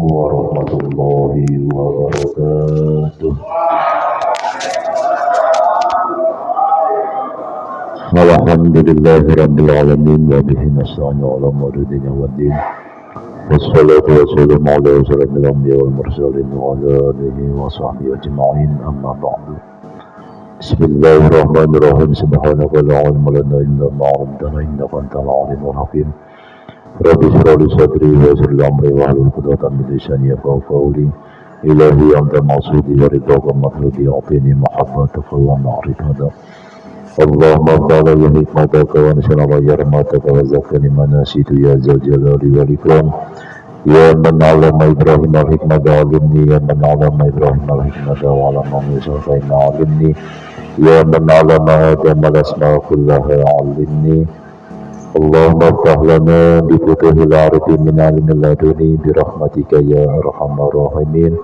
warahmatullahi wabarakatuh. Alhamdulillahirabbil alamin wa bihi nasta'inu ala umuri dunya waddin. Wassalatu wassalamu ala asyrafil anbiya'i wal mursalin wa ala alihi wa sahbihi ajma'in, amma ba'du. Bismillahirrahmanirrahim. Subhanaka la ilma lana illa ma 'allamtana innaka antal alimul hakim. Rabbi shrah li sadri wa yassir li amri wahlul 'uqdatam min lisani yafqahu qawli. Ilahi anta maqsudi wa ridhaka matludi a'tini mahabbataka wa ma'rifataka. Allahumma qala ya hikmataka wa nashrana ya rahmataka wa zakani manasitu ya zal jalali wal ikram. Ya man 'allama Ibrahim al-hikmata 'allimni, ya man 'allama Ibrahim al-hikmata wa 'allama Musa al-ilma 'allimni, ya man 'allama Adam al-asma'a kullaha 'allimni. Allahumma iftah lana bi futuhil arifin min 'ilmin laduni bi rahmatika ya arhamar rahimin.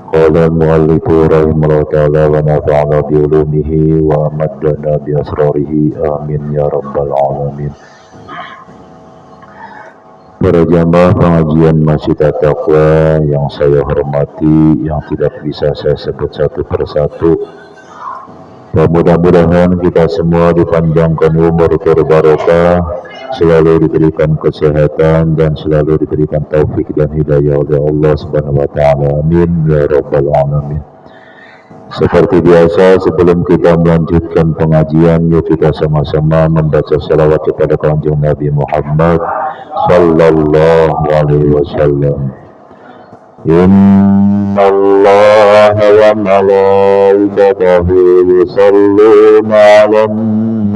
Qala al-mu'allifu rahimahullah ta'ala wa nafa'ana bi ulumihi wa amaddana bi asrarihi, amin ya rabbal alamin. Para jamaah pengajian Masjid At-Taqwa yang saya hormati, yang tidak bisa saya sebut satu persatu, mudah-mudahan kita semua dipanjangkan umur berbarokah, selalu diberikan kesehatan dan selalu diberikan taufik dan hidayah oleh Allah Subhanahu wa taala. Amin ya rabbal alamin. Seperti biasa, sebelum kita melanjutkan pengajian, yuk kita sama-sama membaca salawat kepada Kanjeng Nabi Muhammad sallallahu alaihi wasallam. Inna Allah wa malaikatahu yusalluna 'alan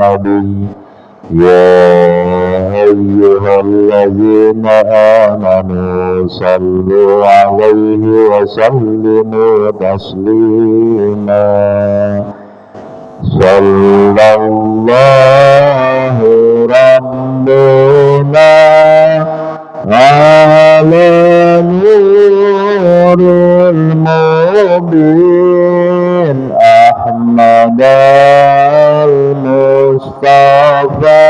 nabi ya ayyuhalladzina amanu sallu 'alaihi wa sallimu taslima. Sallallahu rabbuna ala nuril mubin Ahmad al-Mustafa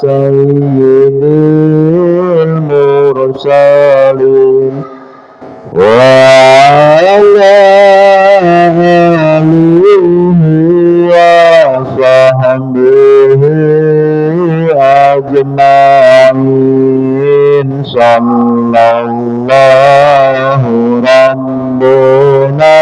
sayyidil mursalin wa ala alihi wa sahbihi ajma'in. Sallallahu rabbuna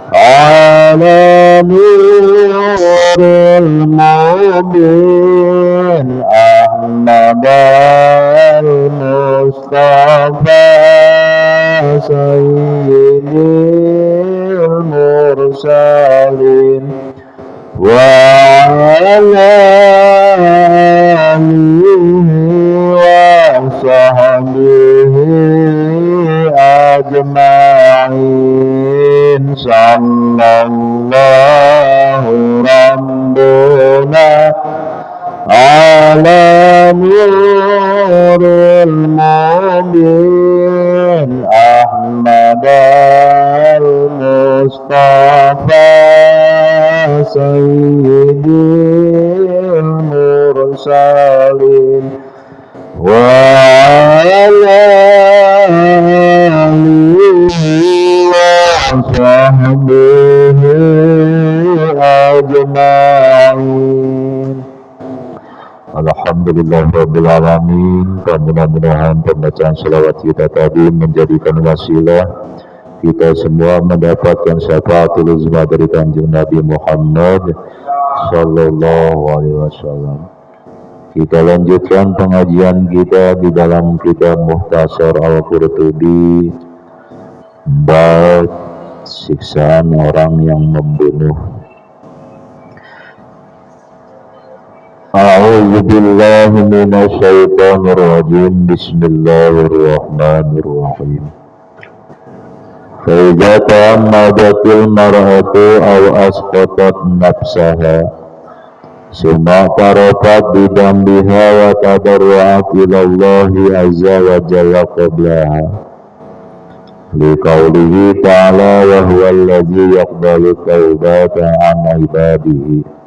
ala nuril mubin Ahmad al-Mustafa sayyidil mursalin wa ala alihi wa sahbihi ajma'in. Sallallahu rabbuna ala nuril mubin Ahmad al-Mustafa sayyidil mursalin wa ala alihi wa sahbihi ajma'in. Alhamdulillahirabbil alamin. Mudah-mudahan pembacaan selawat kita tadi menjadikan wasilah kita semua mendapatkan syafaatul uzma dari Kanjeng Nabi Muhammad sallallahu alaihi wasallam. Kita lanjutkan pengajian kita di dalam kitab Mukhtasar Al-Qurtubi, bab siksaan orang yang membunuh. A'udzu billahi minasy syaithanir rajim. Bismillahirrahmanirrahim. Fa idza ta'ammadatil mar'atu aw asqatat nafsaha summa tarafat bidambiha wa tadarra'at ila Allah azza wa jalla qablaha liqaulihi ta'ala wa huwa alladzi yaqbalu tawbata 'an ibadihi.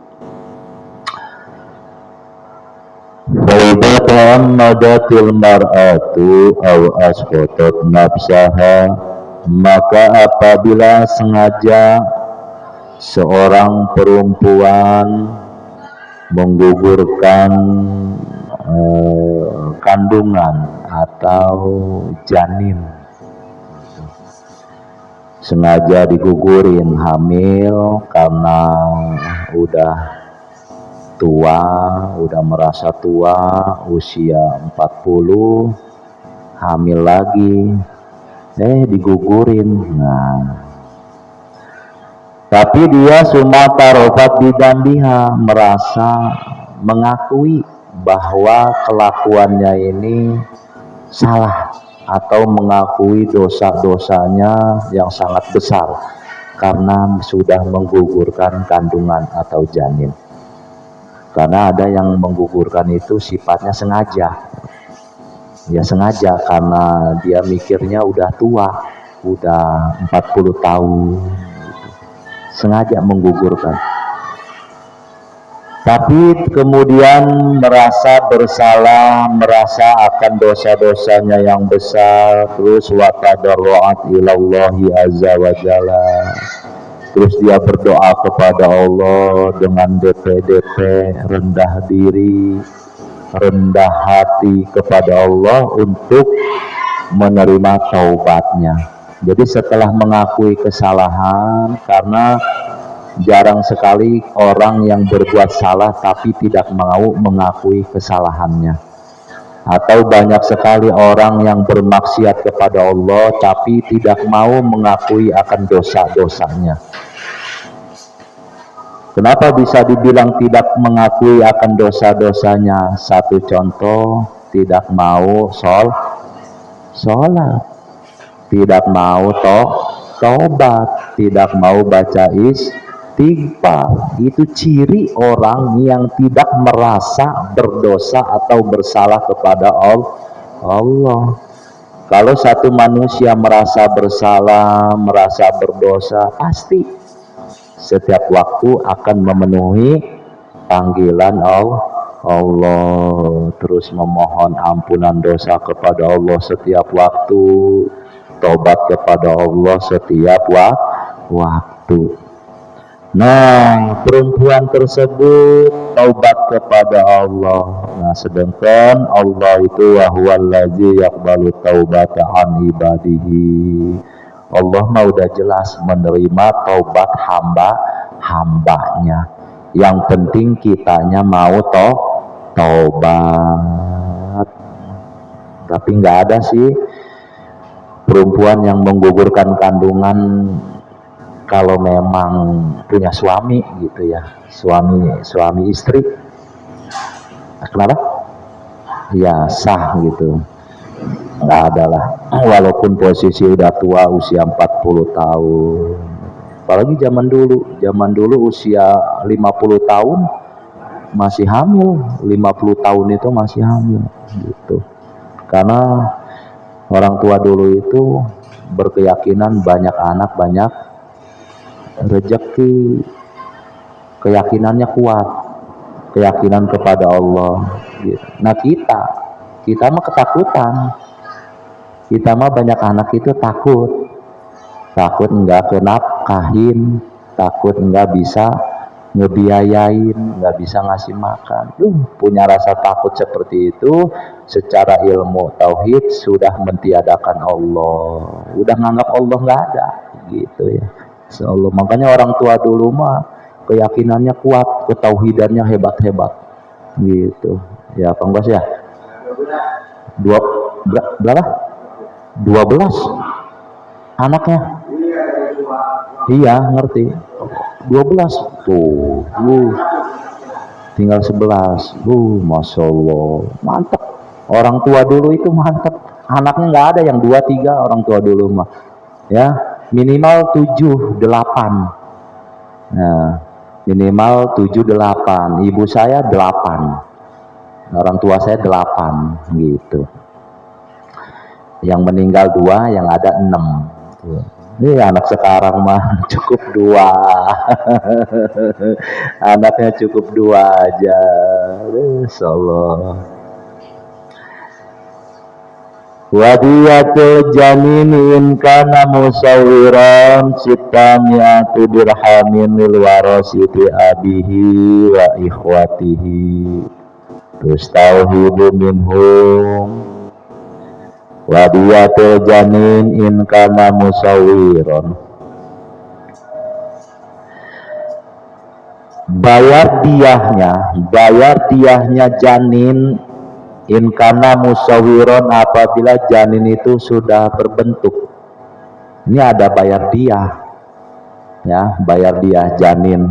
Fa idza madatil mar'atu aw asqatat nafsaha, maka apabila sengaja seorang perempuan menggugurkan kandungan atau janin, sengaja digugurin hamil karena udah tua, udah merasa tua, usia 40, hamil lagi, digugurin. Nah, tapi dia sumata rofat bidambiha, merasa mengakui bahwa kelakuannya ini salah atau mengakui dosa-dosanya yang sangat besar karena sudah menggugurkan kandungan atau janin. Karena ada yang menggugurkan itu sifatnya sengaja, ya sengaja karena dia mikirnya udah tua, udah 40 tahun, sengaja menggugurkan. Tapi kemudian merasa bersalah, merasa akan dosa-dosanya yang besar, terus watadarru'at ilallahi azza wa jalla, terus dia berdoa kepada Allah dengan DP-DP, rendah diri, rendah hati kepada Allah untuk menerima taubatnya. Jadi setelah mengakui kesalahan, karena jarang sekali orang yang berbuat salah tapi tidak mau mengakui kesalahannya, atau banyak sekali orang yang bermaksiat kepada Allah tapi tidak mau mengakui akan dosa-dosanya. Kenapa bisa dibilang tidak mengakui akan dosa-dosanya? Satu contoh, tidak mau sholat, tidak mau taubat, tidak mau baca istighfar. Itu ciri orang yang tidak merasa berdosa atau bersalah kepada Allah. Kalau satu manusia merasa bersalah, merasa berdosa, pasti setiap waktu akan memenuhi panggilan Allah, terus memohon ampunan dosa kepada Allah setiap waktu, tobat kepada Allah setiap waktu. Nah, perempuan tersebut taubat kepada Allah. Nah, sedangkan Allah itu wahwallazi yaqbalu taubata an ibadihi. Allah mah udah jelas menerima taubat hambanya. Yang penting kitanya mau taubat. Tapi nggak ada sih perempuan yang menggugurkan kandungan kalau memang punya suami gitu ya, suami istri. Kenapa? Ya sah gitu. Nggak ada lah, walaupun posisi udah tua, usia 40 tahun. Apalagi zaman dulu usia 50 tahun masih hamil, 50 tahun itu masih hamil gitu. Karena orang tua dulu itu berkeyakinan banyak anak banyak rezeki, keyakinannya kuat, keyakinan kepada Allah gitu. Nah kita mah ketakutan. Kita mah banyak anak itu takut enggak kenafkahin, takut enggak bisa ngebiayain, enggak bisa ngasih makan. Punya rasa takut seperti itu, secara ilmu tauhid sudah mentiadakan Allah, udah nganggap Allah enggak ada gitu ya. Allah, makanya orang tua dulu mah keyakinannya kuat, ketauhidannya hebat-hebat gitu. Ya, Pak Bos ya. Berapa? 12 anaknya. Iya, ngerti. 12 tuh. Tinggal 11. Masya Allah, mantap. Orang tua dulu itu mantap. Anaknya nggak ada yang 2, 3 orang tua dulu mah. Ya, minimal 7, 8. Nah, minimal 7, 8. Ibu saya 8. Orang tua saya 8 gitu. Yang meninggal 2, yang ada 6. Ini anak sekarang mah cukup 2. Anaknya cukup 2 aja. Insyaallah. Wadiyatul janinin kana musawiran sitamiatu dirhamin lil warasiti abihi wa ikhwatihi tustauhibu minhum. Wadiyatul janin in kana musawiran, bayar diahnya janin in kana musawiron apabila janin itu sudah berbentuk. Ini ada bayar diah, ya, bayar diah janin.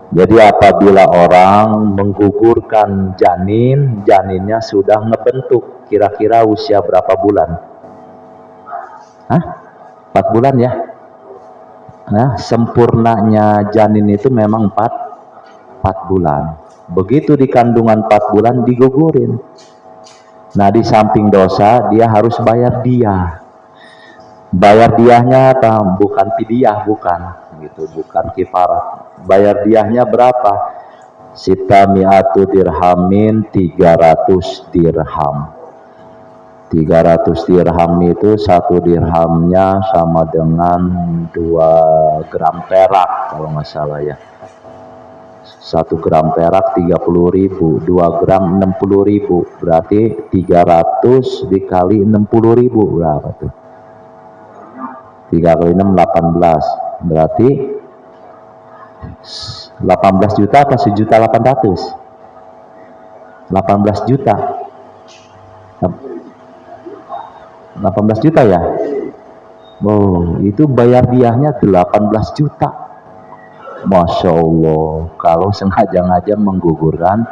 Jadi apabila orang menggugurkan janin, janinnya sudah ngebentuk, kira-kira usia berapa bulan? 4 bulan ya. Nah, sempurnanya janin itu memang 4 bulan. Begitu di kandungan 4 bulan digugurin. Nah, di samping dosa dia harus bayar diah. Bayar diahnya bukan fidyah, bukan gitu, bukan kifarat. Bayar diahnya berapa? Sitamiatu dirhamin, 300 dirham. 300 dirham itu 1 dirhamnya sama dengan 2 gram perak kalau nggak salah ya. 1 gram perak 30.000, 2 gram 60.000, berarti 300 dikali 60.000 berapa tuh? 3 kali 6 18, berarti 18 juta apa 1.800.000? 18 juta. 18 juta ya? Oh, itu bayar diahnya 18 juta. Masya Allah, kalau sengaja-ngaja menggugurkan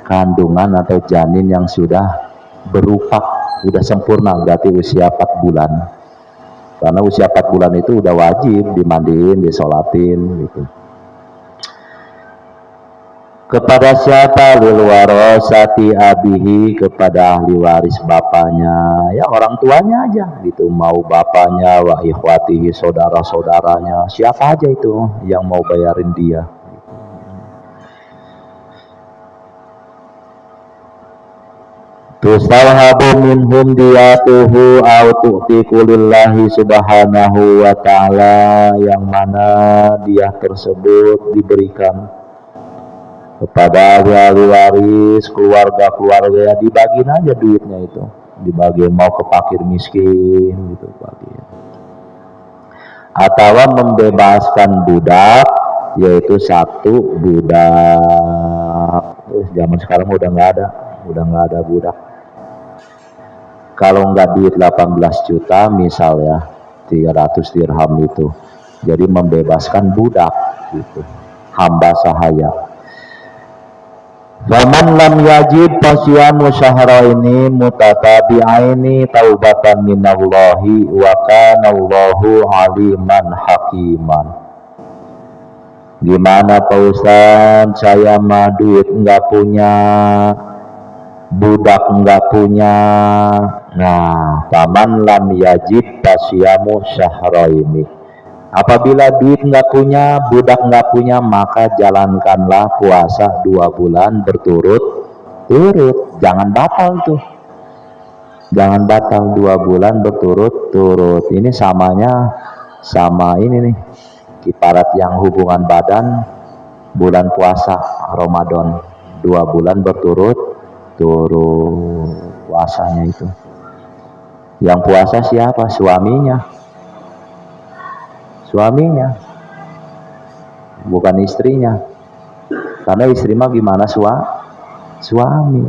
kandungan atau janin yang sudah berupak, sudah sempurna, berarti usia 4 bulan. Karena usia 4 bulan itu udah wajib dimandiin, disolatin gitu. Kepada siapa? Lil warasati abihi, kepada ahli waris bapaknya, ya orang tuanya aja gitu, mau bapaknya, wa ikhwatihi, saudara-saudaranya, siapa aja itu yang mau bayarin dia. Tustalhabu minhum diyatuhu au tu'tiku lillahi subhanahu wa ta'ala, yang mana dia tersebut diberikan kepada ahli waris, keluarga-keluarga, ya dibagiin aja duitnya itu, dibagiin mau ke fakir miskin gitu, bagiin. Atau membebaskan budak, yaitu 1 budak. Zaman sekarang udah nggak ada budak. Kalau nggak duit 18 juta misal ya, 300 dirham itu, jadi membebaskan budak gitu, hamba sahaya. Faman lam yajid fasyamu syahraini mutatabi'aini taubatan minallahi wa kana Allahu aliman hakiman. Gimana Pak Ustaz, saya mah duit enggak punya, budak enggak punya. Nah, faman lam yajid fasyamu syahraini, apabila duit nggak punya, budak nggak punya, maka jalankanlah puasa 2 bulan berturut-turut. Jangan batal tuh. Jangan batal 2 bulan berturut-turut. Ini samanya sama ini nih, kiparat yang hubungan badan bulan puasa Ramadan, 2 bulan berturut-turut puasanya itu. Yang puasa siapa? Suaminya, bukan istrinya, karena istri mah gimana suami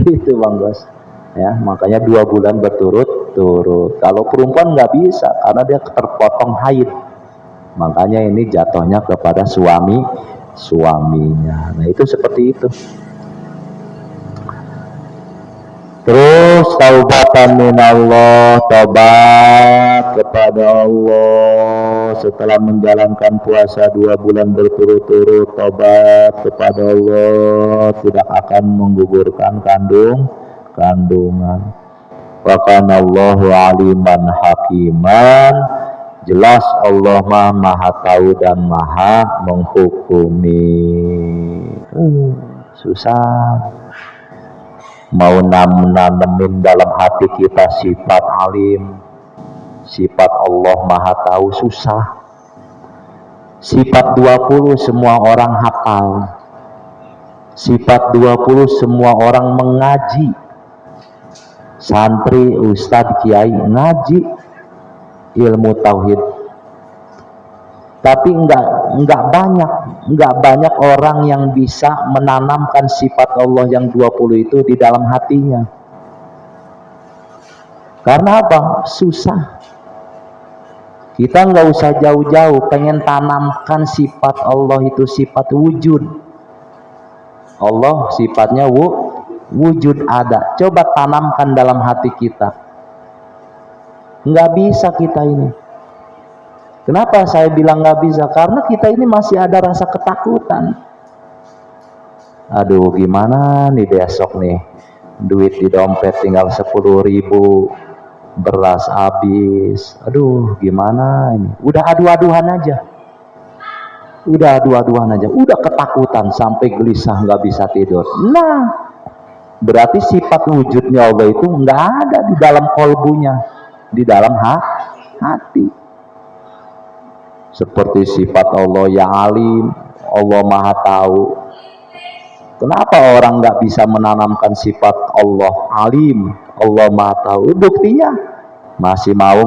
gitu Bang Bos ya. Makanya 2 bulan berturut-turut. Kalau perempuan nggak bisa karena dia terpotong haid, makanya ini jatuhnya kepada suaminya. Nah itu seperti itu. Terus taubatan minallah, taubat kepada Allah setelah menjalankan puasa 2 bulan berturut-turut, taubat kepada Allah, tidak akan menggugurkan kandungan. Wa kana Allahu aliman hakiman, jelas Allah maha tahu dan maha menghukumi. Susah mau nanemin dalam hati kita sifat alim, sifat Allah Maha Tahu, susah. Sifat 20 semua orang hafal, sifat 20 semua orang mengaji, santri, ustadz, kiai ngaji ilmu tauhid, tapi enggak banyak orang yang bisa menanamkan sifat Allah yang 20 itu di dalam hatinya. Karena apa? Susah. Kita nggak usah jauh-jauh, pengen tanamkan sifat Allah itu sifat wujud. Allah sifatnya wujud ada. Coba tanamkan dalam hati kita. Nggak bisa kita ini. Kenapa saya bilang nggak bisa? Karena kita ini masih ada rasa ketakutan. Aduh, gimana nih besok nih? Duit di dompet tinggal 10.000. Beras habis, aduh gimana ini, udah adu-aduan aja, udah ketakutan sampai gelisah nggak bisa tidur. Nah, berarti sifat wujudnya Allah itu nggak ada di dalam kolbunya, di dalam hati. Seperti sifat Allah yang alim, Allah Maha Tahu. Kenapa orang nggak bisa menanamkan sifat Allah alim, Allah Maha Tahu? Buktinya masih mau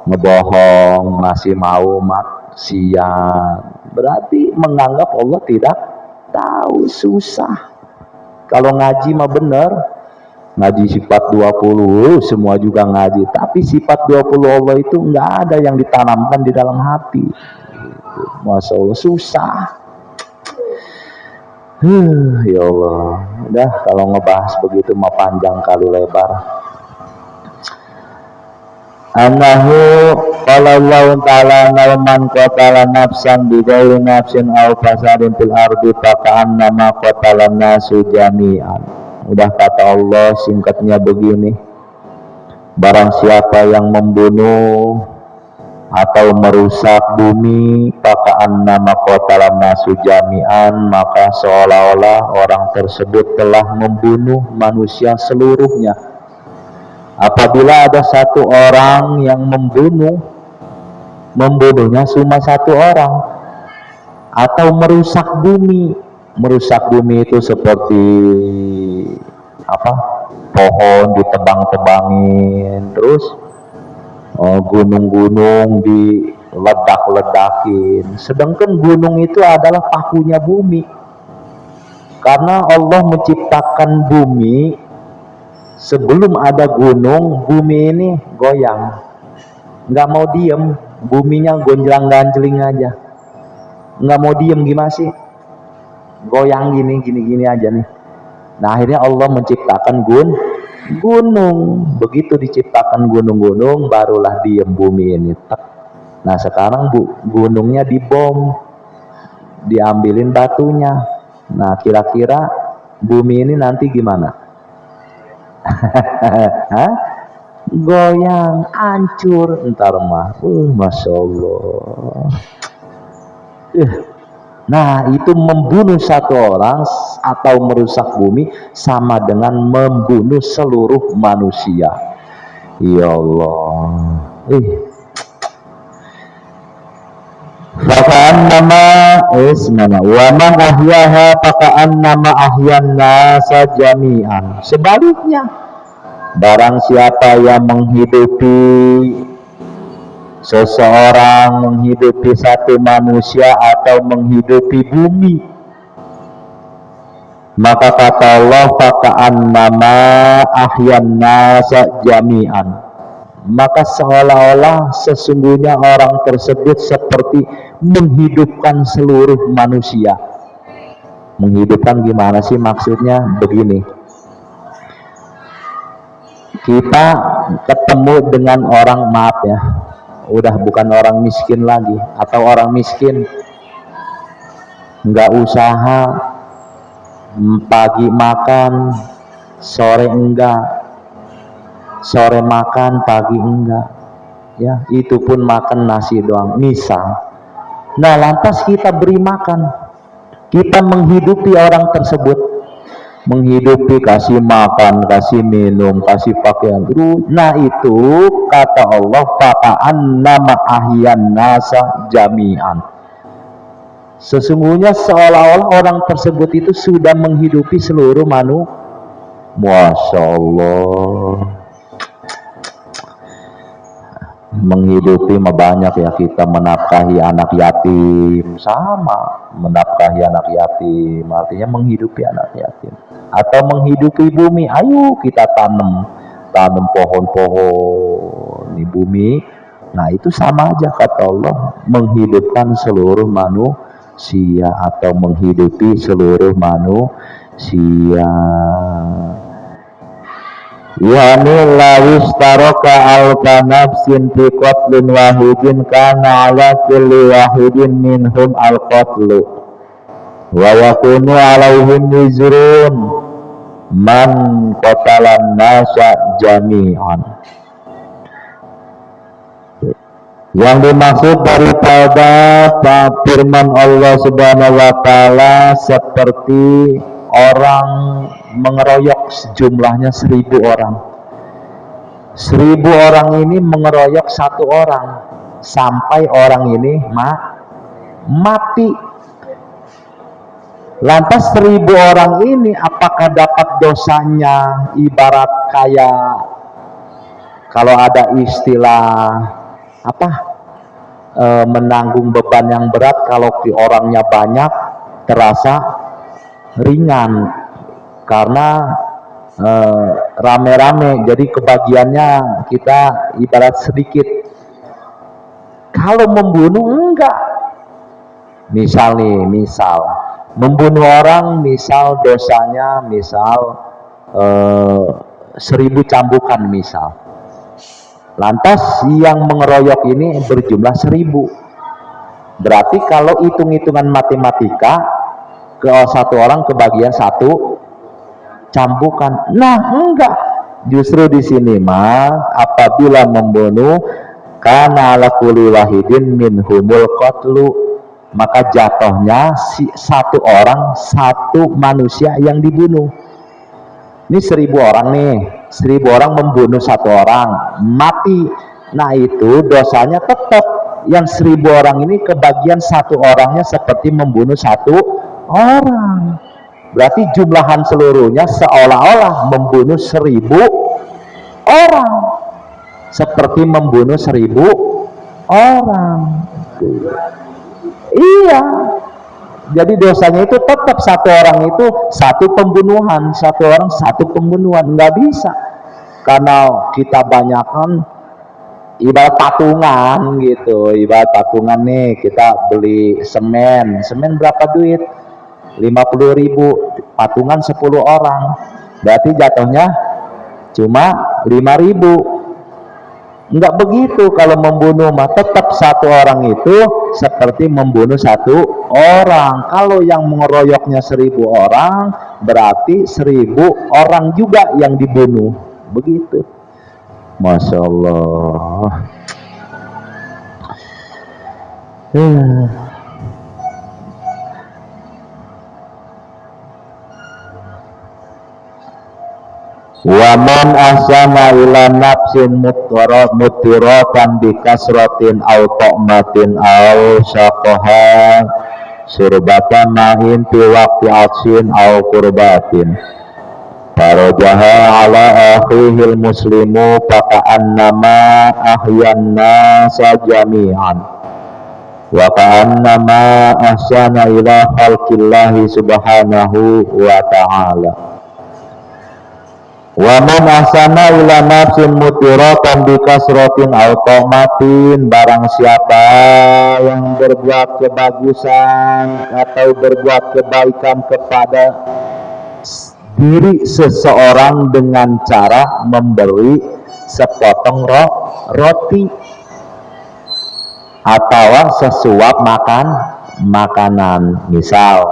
ngebohong, masih mau maksiat. Berarti menganggap Allah tidak tahu. Susah. Kalau ngaji mah bener, ngaji sifat 20 semua juga ngaji, tapi sifat 20 Allah itu nggak ada yang ditanamkan di dalam hati. Masya Allah, susah. Ya Allah, udah kalau ngebahas begitu mah panjang kali lebar. Annahu qala Allah ta'ala man qatala nafsan bi ghairi nafsin aw fasadin fil ardi faka'anna ma qatala nasu jami'an. Udah kata Allah singkatnya begini, barang siapa yang membunuh atau merusak bumi, paka'an nama qatalan nasu jami'an, maka seolah-olah orang tersebut telah membunuh manusia seluruhnya. Apabila ada satu orang yang membunuhnya cuma satu orang, atau merusak bumi itu seperti apa? Pohon ditebang-tebangin, terus gunung-gunung diledak-ledakin. Sedangkan gunung itu adalah pakunya bumi. Karena Allah menciptakan bumi, sebelum ada gunung, bumi ini goyang. Nggak mau diem, buminya gonjlang-ganjling aja. Nggak mau diem gimana sih? Goyang gini aja nih. Nah akhirnya Allah menciptakan gunung. Begitu diciptakan gunung-gunung, barulah diem bumi ini. Nah sekarang gunungnya dibom, diambilin batunya. Nah kira-kira bumi ini nanti gimana? Goyang, hancur ntar mah. Masya Allah. Nah itu membunuh satu orang atau merusak bumi sama dengan membunuh seluruh manusia. Ya Allah. Faka'an nama ismana wa man ahyaha faka'an nama ahyan nasa jami'an. Sebaliknya, barang siapa yang menghidupi seseorang, menghidupi satu manusia atau menghidupi bumi, maka kata Allah faka'an nama ahyan nasa jami'an, maka seolah-olah sesungguhnya orang tersebut seperti menghidupkan seluruh manusia. Menghidupkan gimana sih maksudnya? Begini, kita ketemu dengan orang, maaf ya, udah bukan orang miskin lagi, atau orang miskin nggak usaha, pagi makan, sore enggak, sore makan, pagi enggak, ya itu pun makan nasi doang misal. Nah lantas kita beri makan, kita menghidupi orang tersebut, menghidupi, kasih makan, kasih minum, kasih pakaian. Nah itu kata Allah, faka'an nama ahyan nasa jami'an. Sesungguhnya seolah-olah orang tersebut itu sudah menghidupi seluruh manusia. Masya Allah. Menghidupi mah banyak ya, kita menafkahi anak yatim, sama menafkahi anak yatim artinya menghidupi anak yatim, atau menghidupi bumi. Ayo kita tanam pohon-pohon di bumi. Nah itu sama aja kata Allah, menghidupkan seluruh manusia atau menghidupi seluruh manusia. Yani lawis taroka alfa nafsin fi qatlin wahidin kana ala kulli wahidin minhum al-qatlu wa yakunu alaihim wizrun man qatalan nasa jami'an. Yang dimaksud daripada firman Allah Subhanahu wa taala seperti orang mengeroyok jumlahnya 1000 orang. 1000 orang ini mengeroyok satu orang sampai orang ini mati. Lantas 1000 orang ini apakah dapat dosanya ibarat kayak kalau ada istilah menanggung beban yang berat, kalau orangnya banyak terasa ringan karena rame-rame, jadi kebagiannya kita ibarat sedikit. Kalau membunuh enggak, misal membunuh orang, misal dosanya 1000 cambukan misal. Lantas yang mengeroyok ini berjumlah 1000. Berarti kalau hitung-hitungan matematika, ke satu orang kebagian 1 cambukan. Nah enggak, justru di sini apabila membunuh kana ala kulli wahidin minhumul qatlu, maka jatuhnya satu orang, satu manusia yang dibunuh. Ini 1000 orang nih, 1000 orang membunuh satu orang, mati. Nah itu dosanya tetap yang 1000 orang ini kebagian satu orangnya seperti membunuh satu orang. Berarti jumlahan seluruhnya seolah-olah membunuh 1000 orang, seperti membunuh 1000 orang. Iya, jadi dosanya itu tetap satu orang itu satu pembunuhan, satu orang satu pembunuhan. Nggak bisa, karena kita banyakkan ibarat patungan gitu. Ibarat patungan nih, kita beli semen berapa duit? 50.000, patungan 10 orang, berarti jatuhnya cuma 5.000. Enggak begitu, kalau membunuh mah tetap satu orang itu seperti membunuh satu orang. Kalau yang mengeroyoknya 1000 orang, berarti 1000 orang juga yang dibunuh. Begitu. Masya Allah. Wa man ahsana ila nafsin mutiratan bi kasratin aw ta'matin aw syaqaha surbatan ma'in fi waqti atsin aw qurbatin farajaha ala akhihil muslimu faka'annama ahyan nasa jami'an wa ka'annama ahsana ila khalqillahi subhanahu wa ta'ala. Wa man ahsana ila nafsin mutiratan bi kasratin aw ta'matin, barang siapa yang berbuat kebagusan atau berbuat kebaikan kepada diri seseorang dengan cara memberi sepotong roti atau sesuap makanan. Misal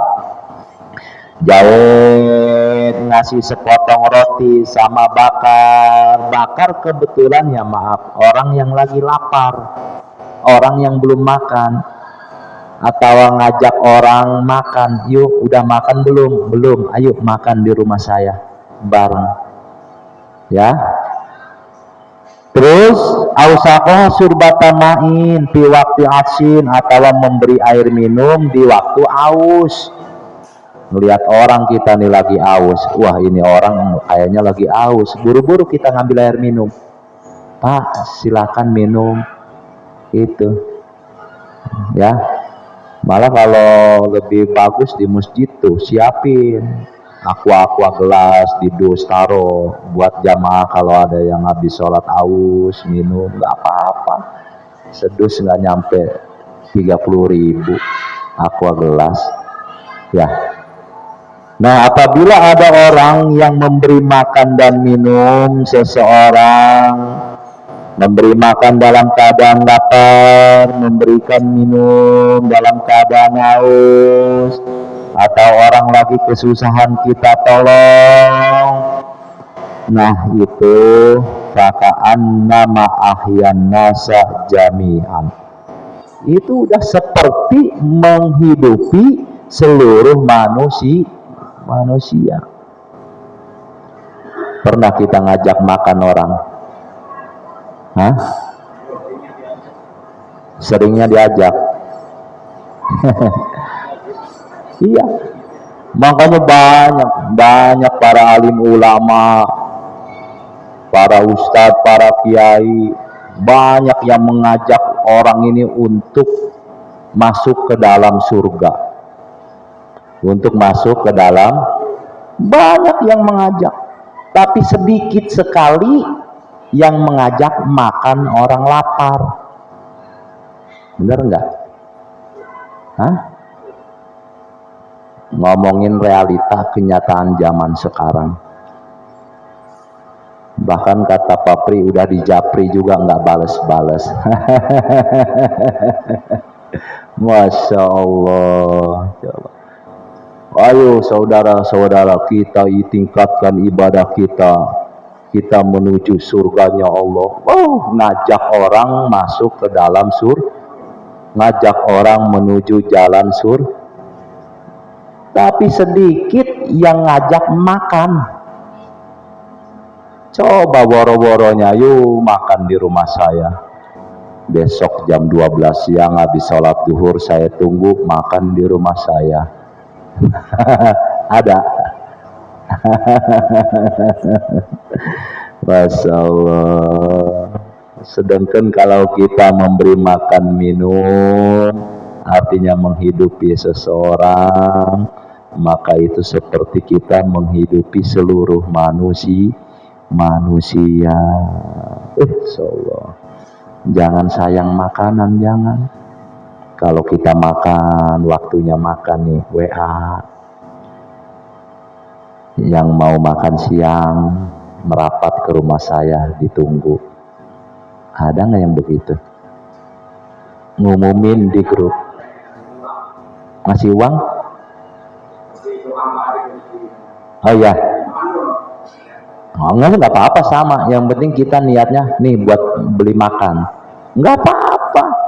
Jahit ngasih sepotong roti sama bakar kebetulan ya orang yang lagi lapar, orang yang belum makan. atau ngajak orang makan, yuk udah makan belum? Belum, ayo makan di rumah saya bareng, ya. Terus ausaqah surbatan ma'in fi waktu asin, atau memberi air minum di waktu aus. Ngelihat orang kita nih lagi aus, wah ini orang kayaknya lagi aus, buru-buru kita ngambil air minum, Pak silakan minum, itu ya. Malah kalau lebih bagus di masjid tuh siapin aqua gelas di dus taruh buat jamaah, kalau ada yang habis sholat aus minum nggak apa-apa, sedus nggak nyampe 30.000 aqua gelas, ya. Nah, apabila ada orang yang memberi makan dan minum seseorang, memberi makan dalam keadaan lapar, memberikan minum dalam keadaan haus, atau orang lagi kesusahan kita tolong, nah itu fakaan nama ahyan nasa jami'an, itu udah seperti menghidupi seluruh manusia. Pernah kita ngajak makan orang? Hah? Seringnya diajak. Iya. Makanya banyak para alim ulama, para ustadz, para kiai, banyak yang mengajak orang ini untuk masuk ke dalam surga. Untuk masuk ke dalam, banyak yang mengajak, tapi sedikit sekali yang mengajak makan orang lapar. Bener nggak? Hah? Ngomongin realita kenyataan zaman sekarang. Bahkan kata Papri udah dijapri juga nggak bales-bales. Masya Allah. Ayo saudara-saudara, kita tingkatkan ibadah kita menuju surganya Allah. Ngajak orang masuk ke dalam ngajak orang menuju jalan tapi sedikit yang ngajak makan. Coba boro-boronya, yuk makan di rumah saya, besok jam 12 siang habis sholat zuhur saya tunggu makan di rumah saya. Ada. Masya Allah. Sedangkan kalau kita memberi makan minum, artinya menghidupi seseorang, maka itu seperti kita menghidupi seluruh manusia. Insya Allah. Jangan sayang makanan, jangan. Kalau kita makan, waktunya makan nih, WA. Yang mau makan siang, merapat ke rumah saya, ditunggu. Ada nggak yang begitu? Ngumumin di grup. Ngasih uang? Oh iya. Oh, nggak apa-apa, sama. Yang penting kita niatnya, nih buat beli makan. Nggak apa-apa.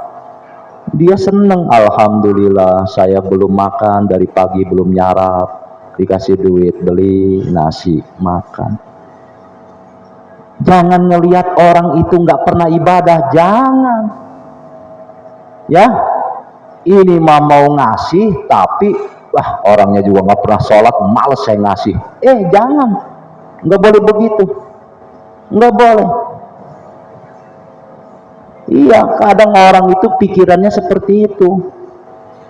Dia seneng, alhamdulillah saya belum makan dari pagi, belum nyarap, dikasih duit beli nasi makan. Jangan ngelihat orang itu nggak pernah ibadah, jangan. Ya, ini mah mau ngasih tapi orangnya juga nggak pernah sholat, males saya ngasih. Jangan, nggak boleh begitu, nggak boleh. Iya, kadang orang itu pikirannya seperti itu.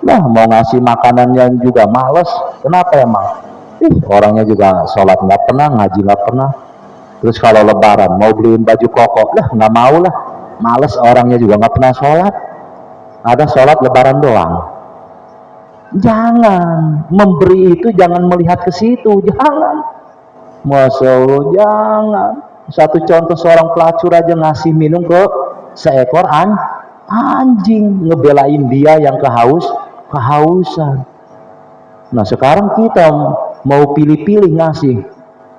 Nah, mau ngasih makanannya juga males. Kenapa emang? Orangnya juga sholat nggak pernah, ngaji nggak pernah. Terus kalau lebaran mau beliin baju koko, nggak mau lah. Males, orangnya juga nggak pernah sholat. Ada sholat lebaran doang. Jangan, memberi itu jangan melihat ke situ, jangan. Masya Allah, jangan. Satu contoh, seorang pelacur aja ngasih minum ke seekor anjing, ngebelain dia yang kehausan. Nah, sekarang kita mau pilih-pilih ngasih,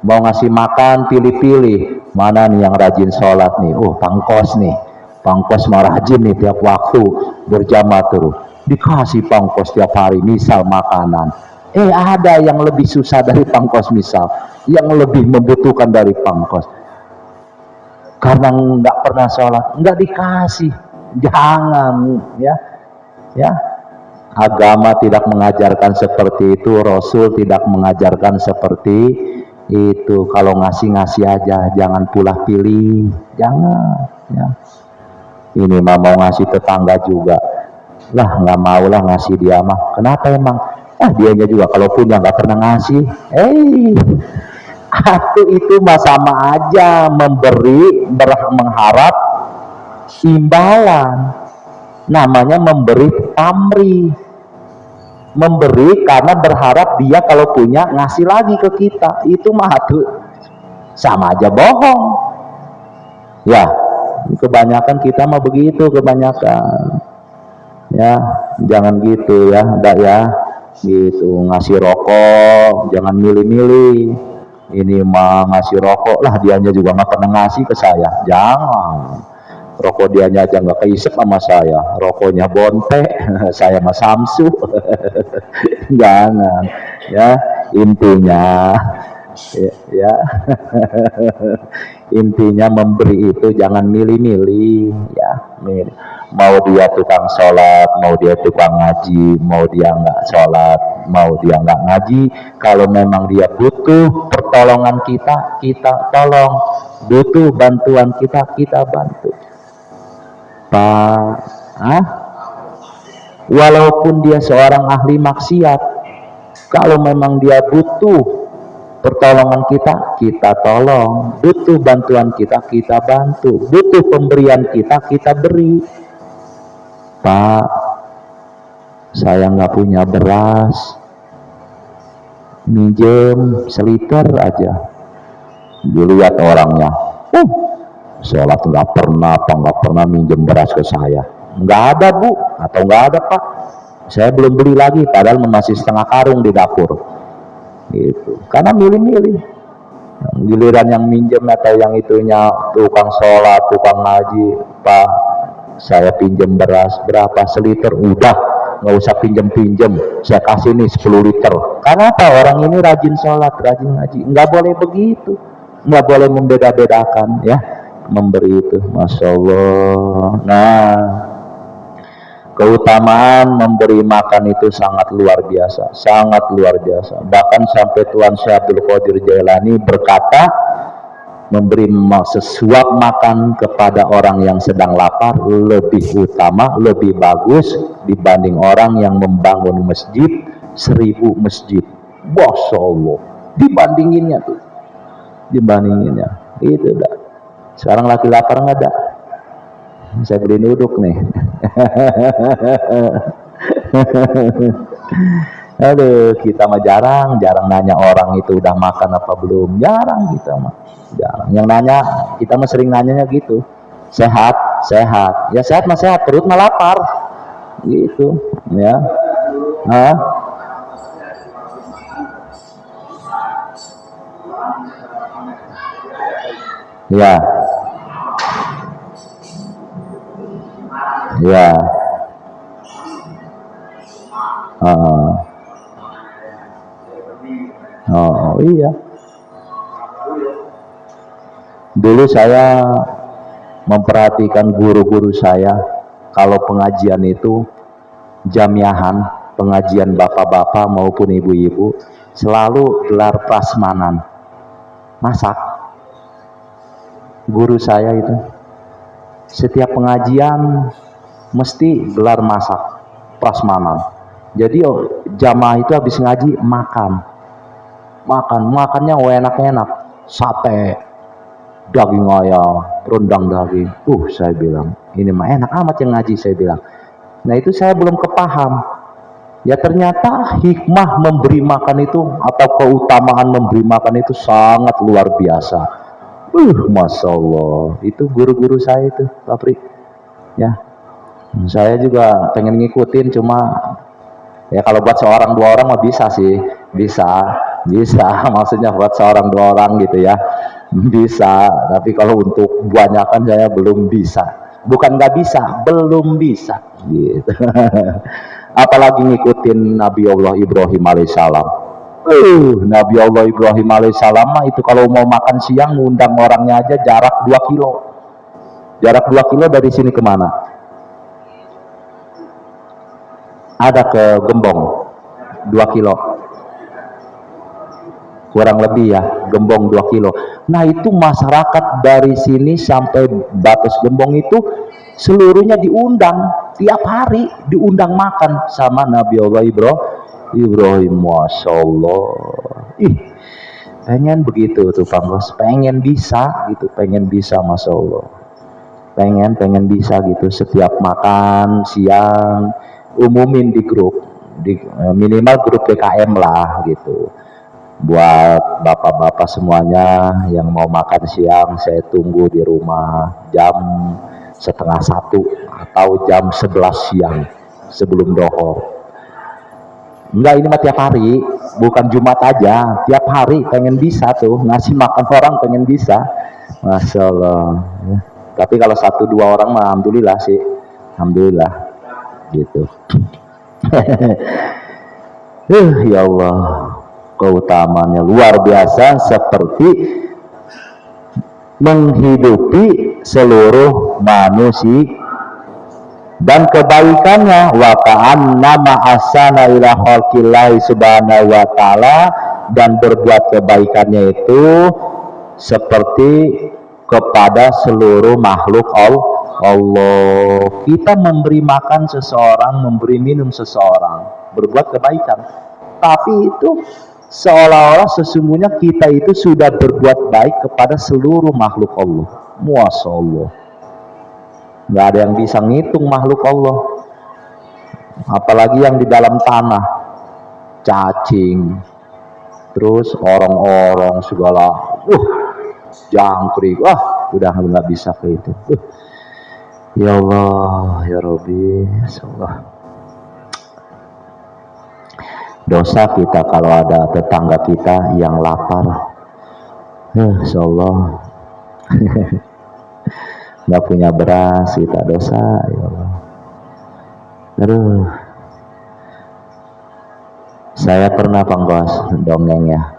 mau ngasih makan pilih-pilih, mana nih yang rajin sholat nih, pangkos mah rajin nih, tiap waktu berjamaah terus. dikasih pangkos tiap hari, misal makanan. Ada yang lebih susah dari pangkos, misal yang lebih membutuhkan dari pangkos, karena nggak pernah sholat, nggak dikasih. Jangan, ya. Agama tidak mengajarkan seperti itu, Rasul tidak mengajarkan seperti itu. Kalau ngasih aja, jangan pula pilih, jangan, ya. Ini mah mau ngasih tetangga juga lah, nggak mau lah ngasih dia mah. Kenapa emang? Dianya juga kalau punya nggak pernah ngasih. Itu mah sama aja memberi mengharap imbalan. Namanya memberi pamrih, memberi karena berharap dia kalau punya ngasih lagi ke kita. Itu mah tuh sama aja bohong, ya. Kebanyakan kita mah begitu, kebanyakan, ya. Jangan gitu ya, enggak ya, gitu. Ngasih rokok jangan milih-milih. Ini mah ngasih rokok lah, dianya juga nggak pernah ngasih ke saya. Jangan, rokok dianya aja nggak keisep sama saya, rokoknya Bonte saya mah Samsu. Jangan, ya. Intinya, ya. Intinya memberi itu jangan milih-milih, ya. Mau dia tukang sholat, mau dia tukang ngaji, mau dia nggak sholat, mau dia nggak ngaji, kalau memang dia butuh pertolongan kita, kita tolong. Butuh bantuan kita, kita bantu. Pak, walaupun dia seorang ahli maksiat, kalau memang dia butuh pertolongan kita, kita tolong. Butuh bantuan kita, kita bantu. Butuh pemberian kita, kita beri. Pak, saya nggak punya beras, minjem seliter aja. Dilihat orangnya, sholat nggak pernah minjem beras ke saya. Nggak ada Bu, atau nggak ada Pak, saya belum beli lagi, padahal masih setengah karung di dapur. Gitu. Karena milih-milih. Giliran yang minjem atau yang itunya tukang sholat, tukang ngaji, Pak, saya pinjem beras berapa, seliter, udah nggak usah pinjem, saya kasih nih 10 liter. Karena apa? Orang ini rajin sholat, rajin ngaji. Nggak boleh begitu, nggak boleh membeda-bedakan, ya, memberi itu. Masya Allah. Nah, keutamaan memberi makan itu sangat luar biasa, sangat luar biasa. Bahkan sampai Tuan Syekh Abdul Qadir Jailani berkata, memberi sesuap makan kepada orang yang sedang lapar lebih utama, lebih bagus dibanding orang yang membangun masjid 1000 masjid. Masya Allah, dibandinginnya tuh, dibandinginnya itu dah. Sekarang lagi lapar nggak ada, saya beli duduk nih. Aduh, kita mah jarang nanya orang itu udah makan apa belum. Jarang kita mah, jarang. Yang nanya, kita mah sering nanyanya gitu, sehat. Ya sehat mah sehat, perut mah lapar, gitu, ya. Ya. Ya. Iya. Dulu saya memperhatikan guru-guru saya, kalau pengajian itu jamiahan, pengajian bapak-bapak maupun ibu-ibu, selalu gelar prasmanan, masak. Guru saya itu setiap pengajian mesti gelar masak, prasmanan. Jadi jamaah itu habis ngaji makannya enak-enak, sate, daging ayam, rendang daging. Saya bilang, ini mah enak amat yang ngaji, saya bilang. Nah itu saya belum kepaham. Ya ternyata hikmah memberi makan itu atau keutamaan memberi makan itu sangat luar biasa. Masya Allah, itu guru-guru saya itu, Pak Pri. Ya, saya juga pengen ngikutin, cuma ya kalau buat seorang dua orang mah bisa sih, bisa. Maksudnya buat seorang dua orang gitu ya, bisa. Tapi kalau untuk kebanyakan saya belum bisa. bukan nggak bisa, belum bisa gitu. Apalagi ngikutin Nabi Allah Ibrahim alaihissalam. Nabi Allah Ibrahim alaihissalam mah itu kalau mau makan siang ngundang orangnya aja jarak 2 kilo. Jarak 2 kilo dari sini kemana? Ada ke Gembong 2 kilo. Kurang lebih ya, Gembong 2 kilo. Nah itu masyarakat dari sini sampai batas Gembong itu seluruhnya diundang, tiap hari diundang makan sama Nabi Allah Ibrahim. Masya Allah. Pengen begitu tuh Pak Bos, pengen bisa gitu, pengen bisa, Masya Allah. Pengen bisa gitu, setiap makan siang umumin di grup, minimal grup PKM lah gitu, buat bapak-bapak semuanya yang mau makan siang saya tunggu di rumah jam 12:30 atau jam 11 siang sebelum dohor. Enggak, ini mah tiap hari, bukan Jumat aja, tiap hari pengen bisa tuh ngasih makan orang, pengen bisa. Masya Allah. Tapi kalau 1-2 orang mah alhamdulillah sih, alhamdulillah gitu. Ya Allah, keutamaannya luar biasa, seperti menghidupi seluruh manusia dan kebaikannya. Wa ka'annama ahsana ila khalqillahi subhanahu wa ta'ala, dan berbuat kebaikannya itu seperti kepada seluruh makhluk Allah. Kita memberi makan seseorang, memberi minum seseorang, berbuat kebaikan, tapi itu seolah-olah sesungguhnya kita itu sudah berbuat baik kepada seluruh makhluk Allah. Masya Allah, nggak ada yang bisa ngitung makhluk Allah, apalagi yang di dalam tanah, cacing, terus orang-orang segala, jangkrik, udah nggak bisa ke itu. Ya Allah, ya Rabbi, Allah. Dosa kita kalau ada tetangga kita yang lapar, insyaallah nggak punya beras, kita dosa, ya Allah. Aduh, saya pernah Panggos dongeng ya.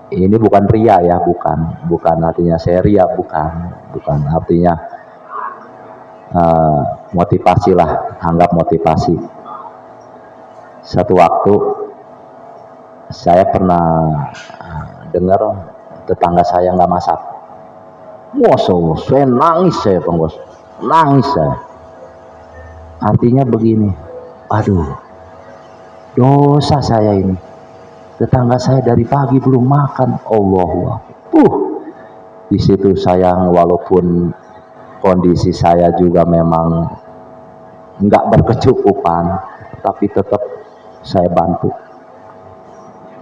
Ini bukan ria ya, bukan artinya saya ria, bukan artinya motivasi lah, anggap motivasi. Satu waktu saya pernah dengar tetangga saya nggak masak. Masya Allah, saya nangis, saya Panggos, nangis saya. Artinya begini, aduh, dosa saya ini, tetangga saya dari pagi belum makan. Allahu Akbar. Di situ saya, walaupun kondisi saya juga memang nggak berkecukupan, tapi tetap saya bantu.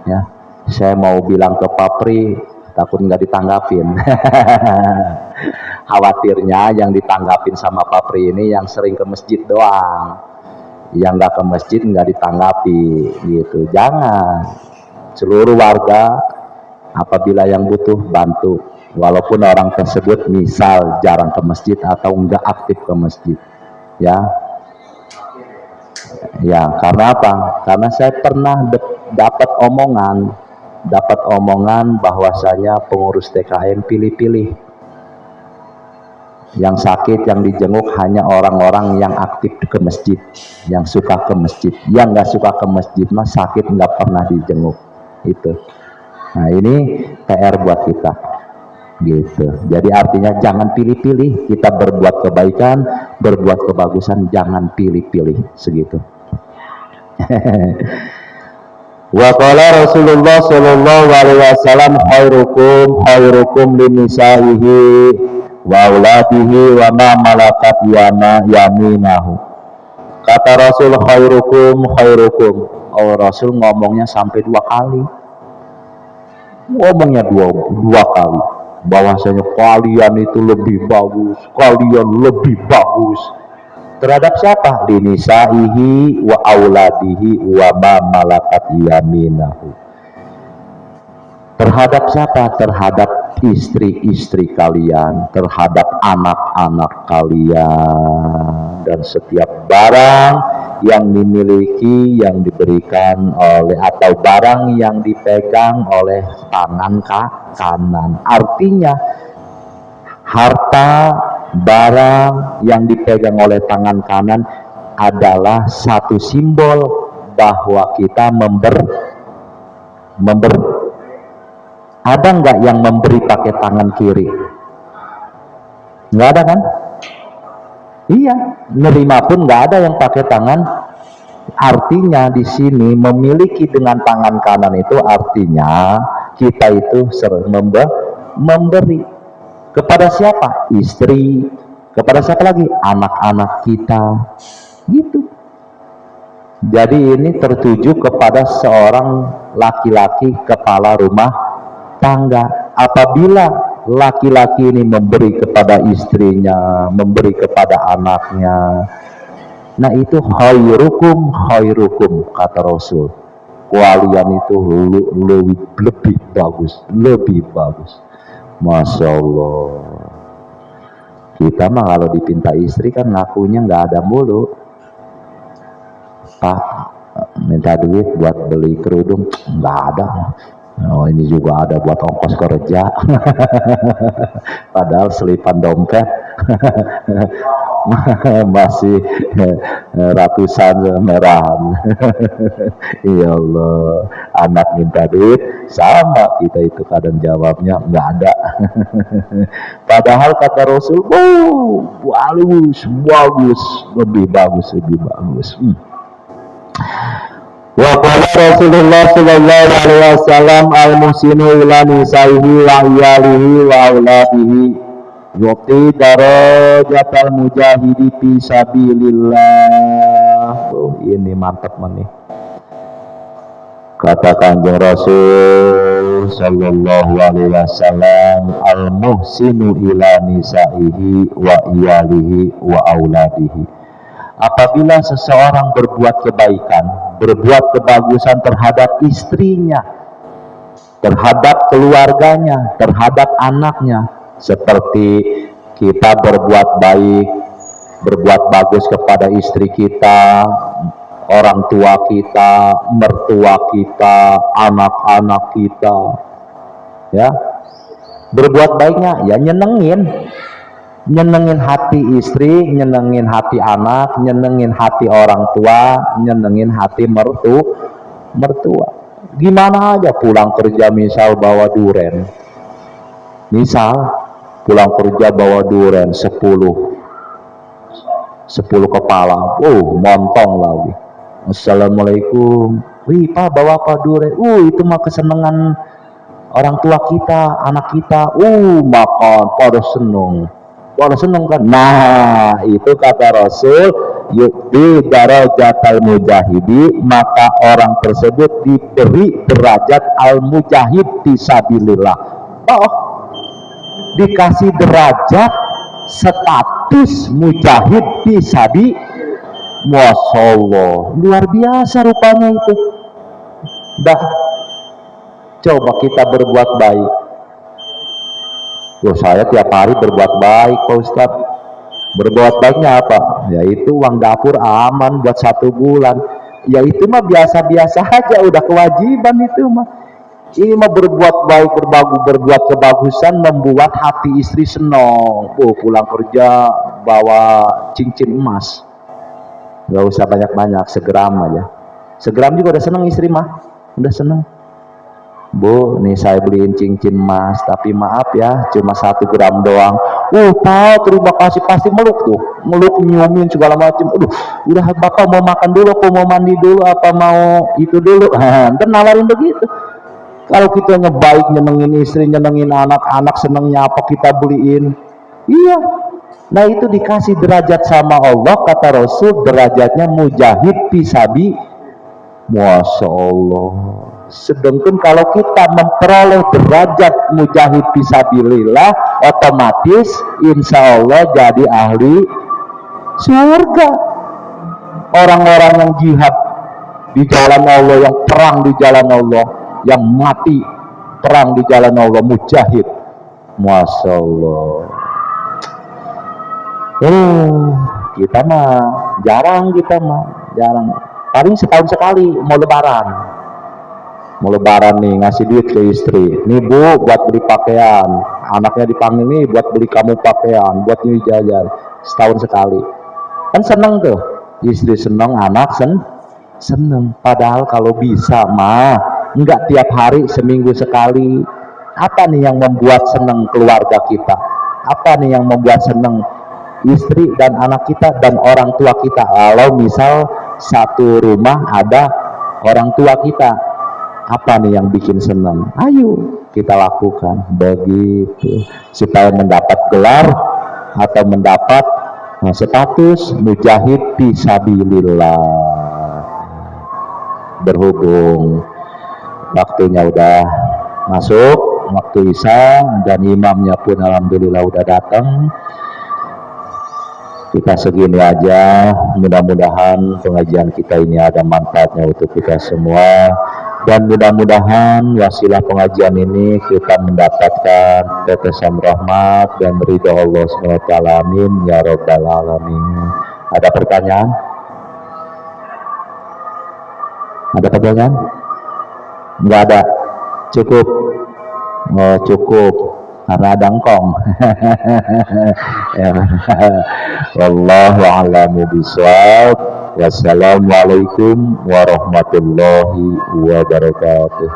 Ya, saya mau bilang ke Papri, takut nggak ditanggapin. Khawatirnya yang ditanggapin sama Papri ini yang sering ke masjid doang, yang nggak ke masjid nggak ditanggapi gitu. Jangan, seluruh warga apabila yang butuh bantu, walaupun orang tersebut misal jarang ke masjid atau nggak aktif ke masjid, ya. Karena apa? Karena saya pernah dapat omongan bahwasanya pengurus TKM pilih-pilih, yang sakit yang dijenguk hanya orang-orang yang aktif ke masjid, yang suka ke masjid. Yang nggak suka ke masjid mah sakit nggak pernah dijenguk itu. Nah ini PR buat kita gitu. Jadi artinya jangan pilih-pilih, kita berbuat kebaikan, berbuat kebagusan, jangan pilih-pilih, segitu. Wa qala Rasulullah sallallahu alaihi wasallam khairukum linisaihi wa auladihi wa ma malakat yaminahu. Kata Rasul khairukum. Oh, Rasul ngomongnya sampai 2 kali. Ngomongnya dua kali, bahwasanya kalian itu lebih bagus, terhadap siapa? Linisaihi wa auladihi wa ma malakat yaminahu, Terhadap siapa? Terhadap istri-istri kalian, terhadap anak-anak kalian, dan setiap barang yang dimiliki, yang diberikan oleh, atau barang yang dipegang oleh tangan kanan. Artinya harta, barang yang dipegang oleh tangan kanan adalah satu simbol bahwa kita ada nggak yang memberi pakai tangan kiri? Nggak ada kan? Iya, nerima pun nggak ada yang pakai tangan. Artinya di sini memiliki dengan tangan kanan itu artinya kita itu sering memberi kepada siapa? Istri, kepada siapa lagi? Anak-anak kita, gitu. Jadi ini tertuju kepada seorang laki-laki kepala rumah tangga. Apabila laki-laki ini memberi kepada istrinya, memberi kepada anaknya, nah itu khairukum kata Rasul. Kalian itu lebih bagus. Masya Allah. Kita mah kalau dipinta istri kan ngakunya nggak ada mulu. Pak, minta duit buat beli kerudung, nggak ada. Oh, ini juga ada buat ongkos kerja. Padahal selipan dompet masih ratusan merahan. Ya Allah, anak minta duit sama kita itu kadang jawabnya nggak ada. Padahal kata Rasul, bagus, lebih bagus. Wa qala Rasulullah sallallahu alaihi wasallam al-musinu ila nisaihi wa iyalihi wa auladihi yuqti darajatal mujahidi fi sabilillah. Ini mantap nih. Kata Kanjeng Rasul sallallahu alaihi wasallam, al-muhsinu ila nisaihi wa iyalihi wa auladihi. Apabila seseorang berbuat kebaikan, berbuat kebagusan terhadap istrinya, terhadap keluarganya, terhadap anaknya, seperti kita berbuat baik, berbuat bagus kepada istri kita, orang tua kita, mertua kita, anak-anak kita, ya, berbuat baiknya, ya nyenengin hati istri, nyenengin hati anak, nyenengin hati orang tua, nyenengin hati mertua. Gimana aja pulang kerja misal bawa duren. Misal pulang kerja bawa duren 10 kepala. Montong lagi. Assalamualaikum. Wih, Pak, bawa apa duren? Itu mah kesenangan orang tua kita, anak kita. Makan pada seneng kan. Nah, itu kata Rasul, yukti darajatal mujahidi, maka orang tersebut diberi derajat al-mujahid fisabilillah. Dikasih derajat status mujahid fisabi. Masya Allah, luar biasa rupanya itu. Coba kita berbuat baik. Saya tiap hari berbuat baik, Pak Ustadz. Berbuat baiknya apa? Yaitu uang dapur aman buat 1 bulan. Ya itu mah biasa-biasa aja, udah kewajiban itu mah. Ini mah berbuat baik, berbuat kebagusan, membuat hati istri senang. Pulang kerja bawa cincin emas. Gak usah banyak-banyak, segram aja. Segram juga udah senang istri mah, udah senang. Bu, nih saya beliin cincin emas, tapi maaf ya, cuma 1 gram doang. Pak, terima kasih, pasti meluk nyiumin segala macam. Udah Bapak mau makan dulu, apa mau mandi dulu, apa mau itu dulu. Ntar nawarin begitu. Kalau kita ngebaik, nyenengin istri, nyenengin anak-anak, senengnya apa kita beliin. Iya. Nah itu dikasih derajat sama Allah, kata Rasul, derajatnya mujahid fisabi. Masya Allah. Sedangkan kalau kita memperoleh derajat mujahid fisabilillah, otomatis insya Allah jadi ahli surga. Orang-orang yang jihad di jalan Allah, yang perang di jalan Allah, yang mati perang di jalan Allah, mujahid. Masya Allah. Kita mah jarang, jarang. Paling setahun sekali mau lebaran nih ngasih duit ke istri, nih bu buat beli pakaian, anaknya dipanggil nih buat beli kamu pakaian, buat ini jajan, setahun sekali. Kan seneng tuh, istri seneng, anak seneng. Padahal kalau bisa mah enggak tiap hari, seminggu sekali. Apa nih yang membuat seneng keluarga kita? Apa nih yang membuat seneng istri dan anak kita dan orang tua kita? Kalau misal satu rumah ada orang tua kita, apa nih yang bikin senang? Ayo kita lakukan begitu, supaya mendapat gelar atau mendapat status mujahid fisabilillah. Berhubung waktunya udah masuk, waktu isya, dan imamnya pun alhamdulillah udah datang, kita segini aja. Mudah-mudahan pengajian kita ini ada manfaatnya untuk kita semua, dan mudah-mudahan wasilah pengajian ini kita mendapatkan tetesan rahmat dan ridho Allah SWT. Amin ya rabbal alamin. Ada pertanyaan? Ada pertanyaan? Enggak ada? Cukup? Oh, cukup karena ada engkong. Wallahu a'lamu bishawab. Wassalamualaikum warahmatullahi wabarakatuh.